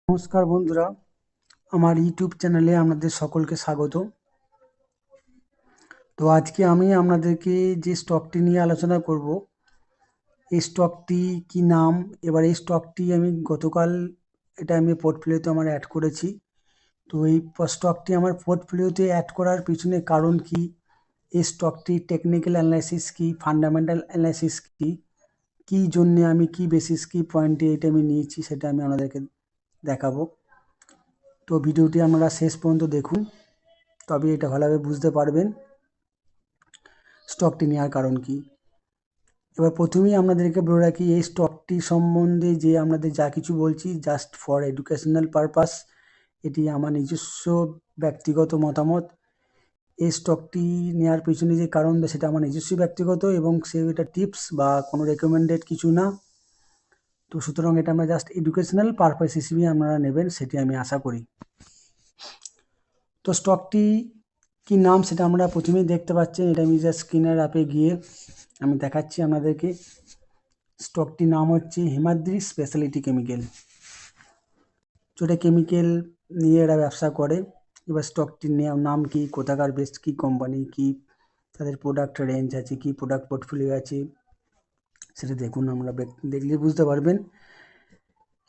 নমস্কার বন্ধুরা, আমার ইউটিউব চ্যানেলে আপনাদের সকলকে স্বাগত। তো আজকে আমি আপনাদেরকে যে স্টকটি নিয়ে আলোচনা করব, এই স্টকটি কি নাম। এবার এই স্টকটি আমি গতকাল আমি পোর্টফোলিওতে আমার অ্যাড করেছি। তো এই স্টকটি আমার পোর্টফোলিওতে অ্যাড করার পিছনে কারণ কি, এই স্টকটি টেকনিক্যাল অ্যানালাইসিস কি, ফান্ডামেন্টাল অ্যানালাইসিস কি, কী জন্যে আমি কি বেসিস কি পয়েন্টে এটা আমি নিয়েছি, সেটা আমি আপনাদেরকে দেখাবো। তো ভিডিওটি আপনারা শেষ পর্যন্ত দেখুন, তবে এটা ভালোভাবে বুঝতে পারবেন স্টকটি নেওয়ার কারণ কি। এবার প্রথমেই আপনাদেরকে বলে রাখি, এই স্টকটি সম্বন্ধে যে আপনাদের যা কিছু বলছি জাস্ট ফর এডুকেশনাল পারপাস। এটি আমার নিজস্ব ব্যক্তিগত মতামত। এই স্টকটি নেওয়ার পিছনে যে কারণ সেটা আমার নিজস্ব ব্যক্তিগত, এবং এটা টিপস বা কোনো রেকমেন্ডেড কিছু না। তো সুতরাং এটা আমরা জাস্ট এডুকেশনাল পারপাস হিসেবে আপনারা নেবেন, সেটি আমি আশা করি। তো স্টকটি কি নাম সেটা আমরা প্রথমেই দেখতে পাচ্ছেন। এটা আমি জাস্ট স্ক্রিনার অ্যাপে গিয়ে আমি দেখাচ্ছি আপনাদেরকে। স্টকটির নাম হচ্ছে হিমাদ্রি স্পেশালিটি কেমিক্যাল। তো এটা কেমিক্যাল নিয়ে এরা ব্যবসা করে। এবার স্টকটির নাম কি, কোথাকার বেস্ট, কি কোম্পানি, কি তাদের প্রোডাক্ট রেঞ্জ আছে, কি প্রোডাক্ট পোর্টফোলিও আছে, সেটা দেখুন। আমরা দেখলে বুঝতে পারবেন।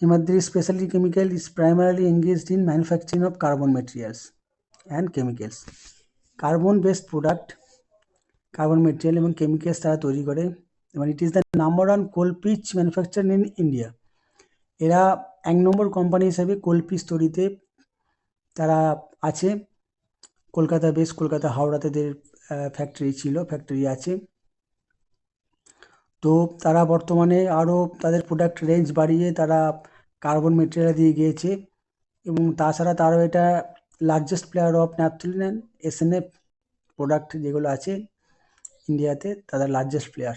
Himadri speciality chemical is primarily engaged in manufacturing of carbon materials and chemicals. Carbon based product, carbon material এবং কেমিক্যালস তারা তৈরি করে। এবং it is the number one coal pitch manufacture in India. এরা 1 নম্বর কোম্পানি হিসেবে কোল পিচ তৈরিতে তারা আছে। কলকাতা বেস, কলকাতা হাওড়া তাদের ফ্যাক্টরি আছে। তো তারা বর্তমানে আরও তাদের প্রোডাক্ট রেঞ্জ বাড়িয়ে তারা কার্বন মেটেরিয়াল দিয়ে গিয়েছে। এবং তাছাড়া তারও এটা largest player of naphthalene and SNF product যেগুলো আছে ইন্ডিয়াতে, তাদের লার্জেস্ট প্লেয়ার।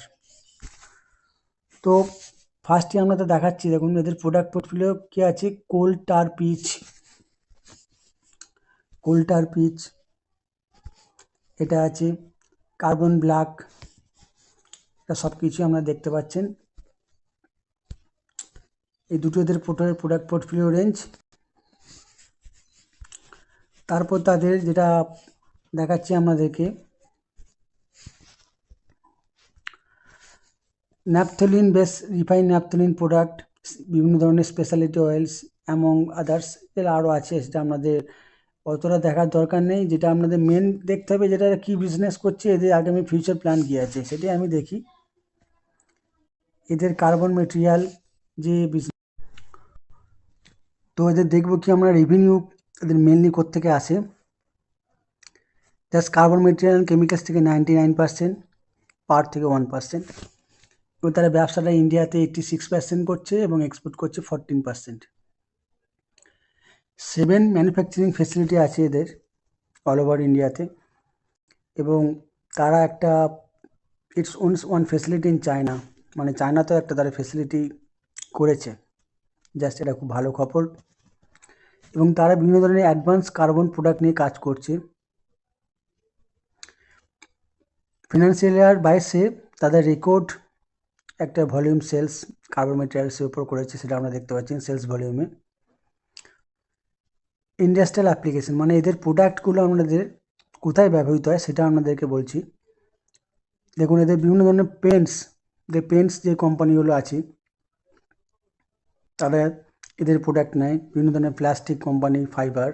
তো ফার্স্টে আমরা তো দেখাচ্ছি, দেখুন এদের প্রোডাক্ট পোর্টফোলিও কী আছে। কোল টার পিচ এটা আছে, কার্বন ব্ল্যাক, এটা সব কিছুই আমরা দেখতে পাচ্ছেন। এই দুটো এদের প্রোডাক্ট পোর্টফোলিও রেঞ্জ। তারপর তাদের যেটা দেখাচ্ছি আপনাদেরকে, naphthalene base, refine naphthalene product, বিভিন্ন ধরনের স্পেশালিটি অয়েলস অ্যামং আদার্স, এরা আরও আছে। সেটা আপনাদের অতটা দেখার দরকার নেই। যেটা আপনাদের মেন দেখতে হবে, যেটা কী বিজনেস করছে, এদের আগামী ফিউচার প্ল্যান কী আছে, সেটাই আমি দেখি। এদের কার্বন মেটেরিয়াল যে বিজনেস, তো এদের দেখব কি আমরা রেভিনিউ এদের মেনলি কোত্থেকে আসে। Just carbon material and chemicals থেকে 99%, পাওয়ার থেকে 1%। এবং তারা ব্যবসাটা ইন্ডিয়াতে 86% করছে এবং এক্সপোর্ট করছে 14%। 7 ম্যানুফ্যাকচারিং ফেসিলিটি আছে এদের অল ওভার ইন্ডিয়াতে। এবং তারা একটা it's one facility in China, মানে চায়নাতেও একটা তারা ফেসিলিটি করেছে। জাস্ট এটা খুব ভালো খবর। এবং তারা বিভিন্ন ধরনের অ্যাডভান্স কার্বন প্রোডাক্ট নিয়ে কাজ করছে। ফিনান্সিয়াল ইয়ার 22-এ তাদের রেকর্ড একটা ভলিউম সেলস কার্বন মেটেরিয়ালসের উপর করেছে, সেটা আমরা দেখতে পাচ্ছি সেলস ভলিউমে। ইন্ডাস্ট্রিয়াল অ্যাপ্লিকেশন, মানে এদের প্রোডাক্টগুলো আমাদের কোথায় ব্যবহৃত হয় সেটা আপনাদেরকে বলছি। দেখুন এদের বিভিন্ন ধরনের পেন্টস যে কোম্পানিগুলো আছে তারা এদের প্রোডাক্ট নেয়। বিভিন্ন ধরনের প্লাস্টিক কোম্পানি, ফাইবার,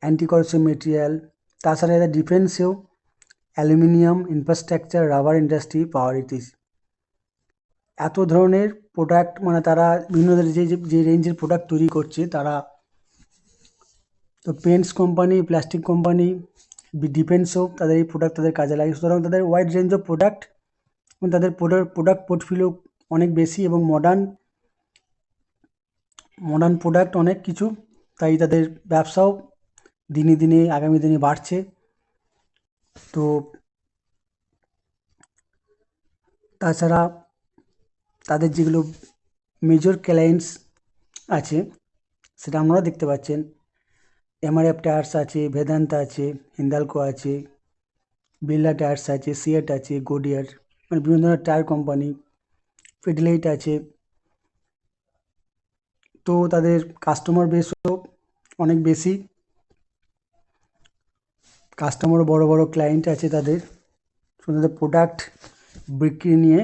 অ্যান্টিকরসিভ মেটেরিয়াল। তাছাড়া এদের ডিফেন্সেও অ্যালুমিনিয়াম, ইনফ্রাস্ট্রাকচার, রাবার ইন্ডাস্ট্রি, পাওয়ার ইটিস, এত ধরনের প্রোডাক্ট, মানে তারা বিভিন্ন ধরনের যে রেঞ্জের প্রোডাক্ট তৈরি করছে তারা। তো পেন্টস কোম্পানি, প্লাস্টিক কোম্পানি, ডিফেন্সও তাদের এই প্রোডাক্ট তাদের কাজে লাগে। সুতরাং তাদের ওয়াইড রেঞ্জ অফ প্রোডাক্ট এবং তাদের প্রোডাক্ট পোর্টফোলিও অনেক বেশি এবং মডার্ন প্রোডাক্ট অনেক কিছু। তাই তাদের ব্যবসাও দিনে দিনে আগামী দিনে বাড়ছে। তো তাছাড়া তাদের যেগুলো মেজর ক্লায়েন্টস আছে সেটা আপনারা দেখতে পাচ্ছেন। এমআরএফ টায়ার্স আছে, বেদান্তা আছে, হিন্দালকো আছে, বিড়লা টায়ার্স আছে, সিয়েট আছে, গোডিয়ার, মানে বিভিন্ন ধরনের টায়ার কোম্পানি, ফিডলাইট আছে, তো তাদের কাস্টমার বেসও অনেক বেশি, কাস্টমারও বড় বড় ক্লায়েন্ট আছে তাদের। তো তাদের প্রোডাক্ট বিক্রি নিয়ে,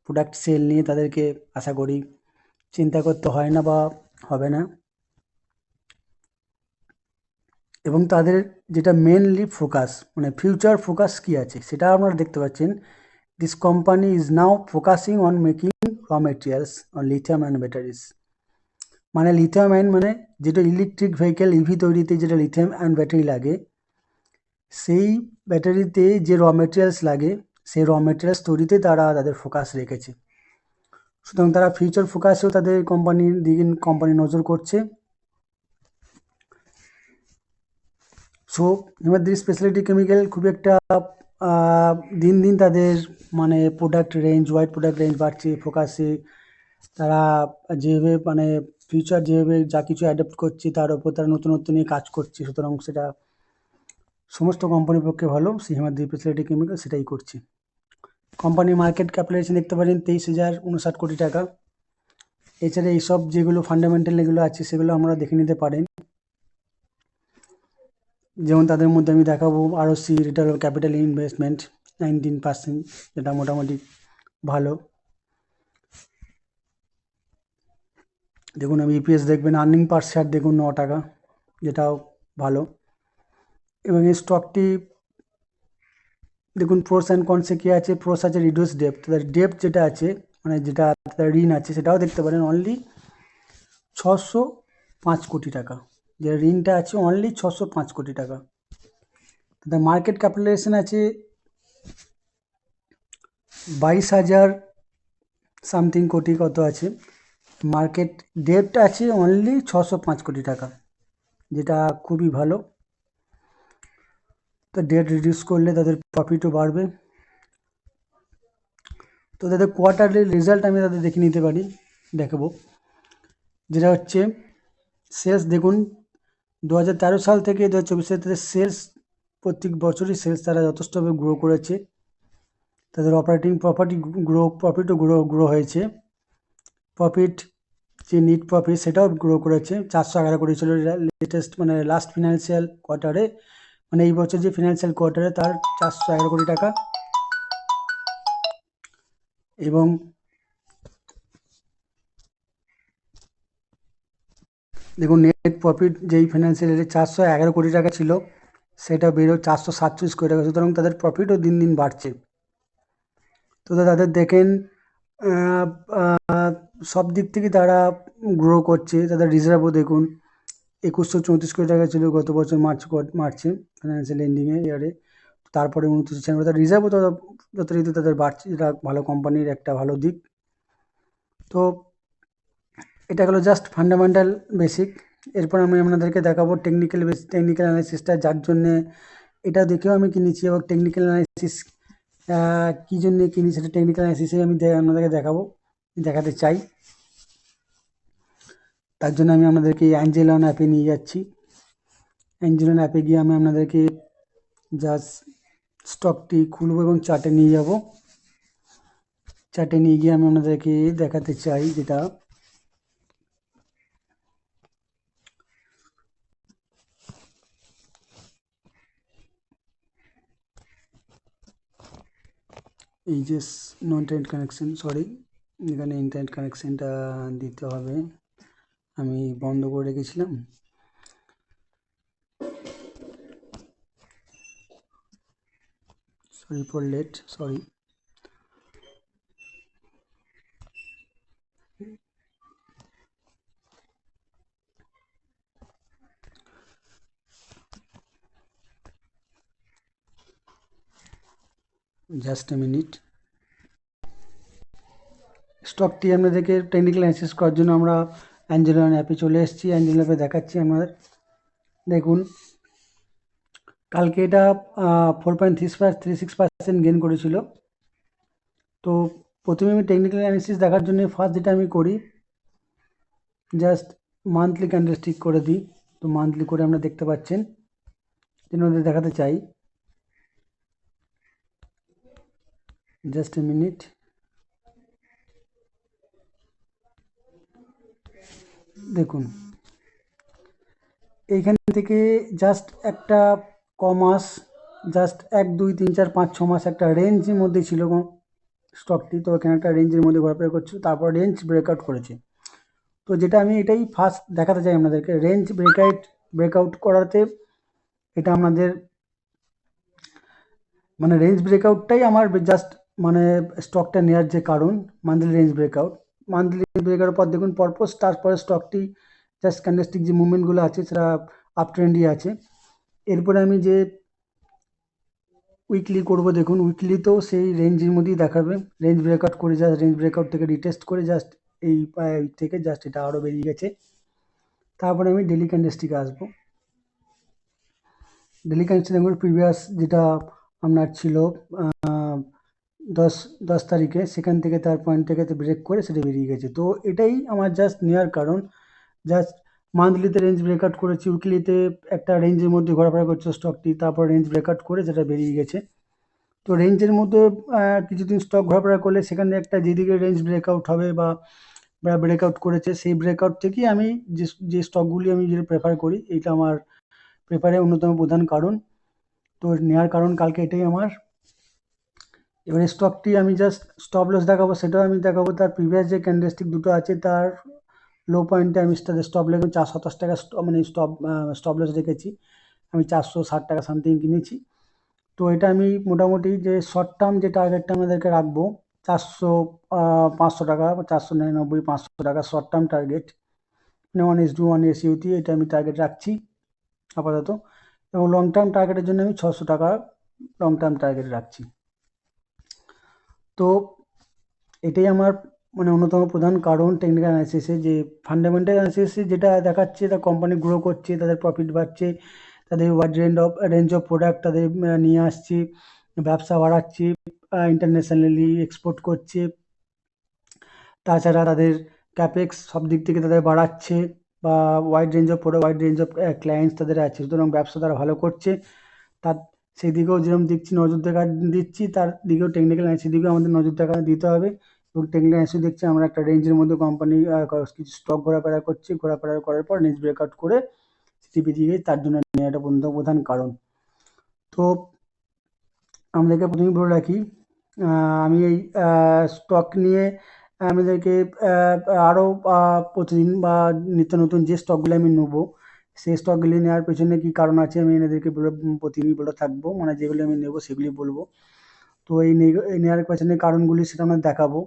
প্রোডাক্ট সেল নিয়ে তাদেরকে আশা করি চিন্তা করতে হয় না বা হবে না। এবং তাদের যেটা মেনলি ফোকাস, মানে ফিউচার ফোকাস কী আছে সেটা আপনারা দেখতে পাচ্ছেন। This company is now focusing on making raw materials on lithium and batteries. মানে লিথিয়াম অ্যান্ড মানে যেটা ইলেকট্রিক ভেহিকেল ইভি তৈরিতে যেটা লিথিয়াম অ্যান্ড ব্যাটারি লাগে, সেই ব্যাটারিতে যে র মেটেরিয়ালস লাগে সেই র মেটেরিয়ালস তৈরিতে তারা তাদের ফোকাস রেখেছে। সুতরাং তারা ফিউচার ফোকাসেও তাদের কোম্পানির দিকে কোম্পানি নজর করছে। সো হিমাদ্রি স্পেশালিটি কেমিক্যাল খুব একটা দিন দিন তাদের মানে product range, wide product range বাড়ছে ফোকাসে। তারা যেভাবে মানে ফিউচার যেভাবে যা কিছু অ্যাডাপ্ট করছে তার উপর তারা নতুনত্ব নিয়ে কাজ করছে, সুতরাং সেটা সমস্ত কোম্পানির পক্ষে ভালো। সেই হিমাদ্রি স্পেশালিটি কেমিক্যাল সেটাই করছে। কোম্পানির মার্কেট ক্যাপিটালাইজেশন দেখতে পারেন 23,059 কোটি টাকা। এছাড়া এইসব যেগুলো ফান্ডামেন্টাল এগুলো আছে সেগুলো আমরা দেখে নিতে পারেন। যেমন তাদের মধ্যে আমি দেখাবো ROC, return on capital investment 19%, যেটা মোটামুটি ভালো। দেখুন আমি EPS দেখবেন, আর্নিং পার শেয়ার দেখুন 9 টাকা, যেটাও ভালো। এবং এই স্টকটি দেখুন প্রোস অ্যান্ড কনসে কী আছে। প্রোস আছে রিডিউস ডেপ্ট, তাদের ডেপ্ট যেটা আছে মানে যেটা তাদের ঋণ আছে সেটাও দেখতে পারেন অনলি 605 কোটি টাকা। যে ঋণটা আছে অনলি 605 কোটি টাকা। তাদের মার্কেট ক্যাপিটালাইজেশন আছে 22,000 সামথিং কোটি, কত আছে। মার্কেট ডেপ্ট আছে অনলি 605 কোটি টাকা, যেটা খুবই ভালো। তো ডেট রিডিউস করলে তাদের প্রফিটও বাড়বে। তো তাদের কোয়ার্টারলি রেজাল্ট আমি তাদের দেখে নিতে পারি, দেখাবো। যেটা হচ্ছে সেলস দেখুন 2013 সাল থেকে 2024 সালে তাদের সেলস প্রত্যেক বছরই সেলস তারা যথেষ্টভাবে গ্রো করেছে। তাদের অপারেটিং প্রফিটও গ্রো হয়েছে। প্রফিট যে নেট প্রফিট সেটাও গ্রো করেছে, 411 কোটি ছিল লেটেস্ট মানে লাস্ট ফিনান্সিয়াল কোয়ার্টারে, মানে এই বছর যে ফিনান্সিয়াল কোয়ার্টারে তার 411 কোটি টাকা। এবং দেখুন নেট প্রফিট যেই ফিনান্সিয়াল ইয়ারে 411 কোটি টাকা ছিল সেটা বেরো 447 কোটি টাকা, সুতরাং তাদের প্রফিটও দিন দিন বাড়ছে। তো তাদের দেখেন সব দিক থেকে তারা গ্রো করছে। তাদের রিজার্ভও দেখুন 2134 কোটি টাকা ছিল গত বছর মার্চে ফিনান্সিয়াল এন্ডিংয়ে ইয়ারে, তারপরে 2996। তার রিজার্ভও যথারীতি তাদের বাড়ছে, যেটা ভালো কোম্পানির একটা ভালো দিক। তো এটা হলো জাস্ট ফান্ডামেন্টাল বেসিক। এরপর আমি আপনাদেরকে দেখাবো টেকনিক্যাল অ্যানালাইসিসটা, যার জন্যে এটা দেখেও আমি কিনেছি। এবং টেকনিক্যাল অ্যানালাইসিস কী জন্য কিনি সেটা টেকনিক্যাল অ্যানালাইসিসে আমি আপনাদেরকে দেখাতে চাই। তার জন্য আমি আপনাদেরকে অ্যাঞ্জেলন অ্যাপে নিয়ে যাচ্ছি। অ্যাঞ্জেলন অ্যাপে গিয়ে আমি আপনাদেরকে জাস্ট স্টকটি খুলব এবং চার্টে নিয়ে যাব। চার্টে নিয়ে গিয়ে আমি আপনাদেরকে দেখাতে চাই যেটা এই যে নন ইন্টারনেট কানেকশন, সরি এখানে ইন্টারনেট কানেকশানটা দিতে হবে, আমি বন্ধ করে রেখেছিলাম। Sorry for late, sorry. Just a minute. স্টকটি আপনাদেরকে টেকনিক্যাল অ্যানালাইসিস করার জন্য আমরা অ্যাঞ্জেলন অ্যাপে চলে এসেছি। অ্যাঞ্জেলন অ্যাপে দেখাচ্ছি আমাদের। দেখুন কালকে এটা 4.36% গেন করেছিল। তো প্রথমে আমি টেকনিক্যাল অ্যানালিসিস দেখার জন্য ফার্স্ট যেটা আমি করি জাস্ট মান্থলি ক্যান্ডেলস্টিক করে দিই। তো মান্থলি করে আমরা দেখতে পাচ্ছেন, যেন দেখাতে চাই। Just a minute. দেখুন এইখান থেকে জাস্ট একটা কমাস, জাস্ট 1 2 3 4 5 6 মাস একটা রেঞ্জের মধ্যে ছিল স্টকটি। তো এখানে একটা রেঞ্জের মধ্যে ঘোরাফেরা করছিল, তারপর রেঞ্জ ব্রেকআউট করেছে। তো যেটা আমি এটাই ফার্স্ট দেখাতে চাই আপনাদেরকে, রেঞ্জ ব্রেকআউট করাতে এটা আপনাদের মানে রেঞ্জ ব্রেকআউটটাই আমার জাস্ট মানে স্টকটা নেওয়ার যে কারণ। মান্থলি রেঞ্জ ব্রেকআউটের পর দেখুন পরপর তারপরে স্টকটি জাস্ট ক্যান্ডেলস্টিক যে মুভমেন্টগুলো আছে সেটা আপ ট্রেন্ডই আছে। এরপরে আমি যে উইকলি করব, দেখুন উইকলিতেও সেই রেঞ্জের মধ্যেই দেখাবে। রেঞ্জ ব্রেকআউট করে জাস্ট রেঞ্জ ব্রেকআউট থেকে রিটেস্ট করে জাস্ট এই থেকে জাস্ট এটা আরও বেরিয়ে গেছে। তারপরে আমি ডেলি ক্যান্ডেলস্টিকে আসবো। ডেলি ক্যান্ডেলস্টিক দেখুন প্রিভিয়াস যেটা আপনার ছিল 10 তারিখে, সেখান থেকে তার পয়েন্ট থেকে ব্রেক করে সেটা বেরিয়ে গেছে। তো এটাই আমার জাস্ট নেওয়ার কারণ। জাস্ট মান্থলিতে রেঞ্জ ব্রেকআউট করেছি, উইকলিতে একটা রেঞ্জের মধ্যে ঘোরাফেরা করছে স্টকটি, তারপর রেঞ্জ ব্রেকআউট করে যেটা বেরিয়ে গেছে। তো রেঞ্জের মধ্যে কিছুদিন স্টক ঘোরাফেরা করলে সেখানে একটা যেদিকে রেঞ্জ ব্রেকআউট হবে বা ব্রেকআউট করেছে সেই ব্রেকআউট থেকেই আমি যে স্টকগুলি আমি যেটা প্রেফার করি, এইটা আমার প্রেফারের অন্যতম প্রধান কারণ। তো নেওয়ার কারণ কালকে এটাই আমার। এবারে স্টকটি আমি জাস্ট স্টপ লস দেখাবো, সেটাও আমি দেখাবো তার প্রিভিয়াস যে ক্যান্ডেলস্টিক দুটো আছে তার লো পয়েন্টে আমি তাদের স্টপ লেগে 427 টাকা মানে স্টপ লস রেখেছি। আমি 460 টাকা সামথিং কিনেছি। তো এটা আমি মোটামুটি যে শর্ট টার্ম যে টার্গেটটা আমাদেরকে রাখবো 400 500 টাকা বা 499 500 টাকা শর্ট টার্ম টার্গেট, মানে 1:1 রেশিওতে এটা আমি টার্গেট রাখছি আপাতত। এবং লং টার্ম টার্গেটের জন্য আমি 600 টাকা লং টার্ম টার্গেট রাখছি। তো এটাই আমার মানে অন্যতম প্রধান কারণ টেকনিক্যাল অ্যানালিসিসে। যে ফান্ডামেন্টাল অ্যানালিসিসে যেটা দেখাচ্ছে তা কোম্পানি গ্রো করছে, তাদের প্রফিট বাড়ছে, তাদের ওয়াইড রেঞ্জ অফ প্রোডাক্ট তাদের নিয়ে আসছে, ব্যবসা বাড়াচ্ছে, ইন্টারন্যাশনালি এক্সপোর্ট করছে, তাছাড়া তাদের ক্যাপেক্স সব দিক থেকে তাদের বাড়াচ্ছে, বা ওয়াইড রেঞ্জ অফ ক্লায়েন্টস তাদের আছে, সুতরাং ব্যবসা তারা ভালো করছে। তার সেই দিকেও যেরকম নজর দিচ্ছি, তার দিকেও টেকনিক্যাল অ্যানালিসিস দিকেও আমাদের নজর দিতে হবে। এবং টেকনিক্যাল অ্যানালিসিস দেখছি আমরা একটা রেঞ্জের মধ্যে কোম্পানি কিছু স্টক ঘোরাফেরা করছে, ঘোরাফেরা করার পর রেঞ্জ ব্রেকআউট করে সেটি বেরিয়ে গেছে, তার জন্য নেওয়াটা প্রধান কারণ। তো আমাদেরকে প্রথমেই বলে রাখি, আমি এই স্টক নিয়ে আমাদেরকে আরও প্রতিদিন বা নিত্য নতুন যে স্টকগুলো আমি নেবো, সেই স্টকগুলি নেওয়ার পেছনে কী কারণ আছে আমি এনাদেরকে প্রতিদিনই বলে থাকবো, মানে যেগুলো আমি নেবো সেগুলি বলবো। তো এই নেওয়ার পেছনে কারণগুলি সেটা আমরা দেখাবো।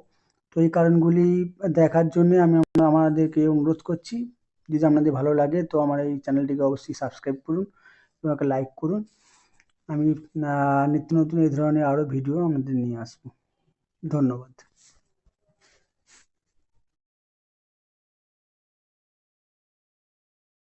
তো এই কারণগুলি দেখার জন্যে আমি আমাদেরকে অনুরোধ করছি, যদি আপনাদের ভালো লাগে তো আমার এই চ্যানেলটিকে অবশ্যই সাবস্ক্রাইব করুন এবং একটা লাইক করুন। আমি নিত্য নতুন এই ধরনের আরও ভিডিও আমাদের নিয়ে আসবো। ধন্যবাদ।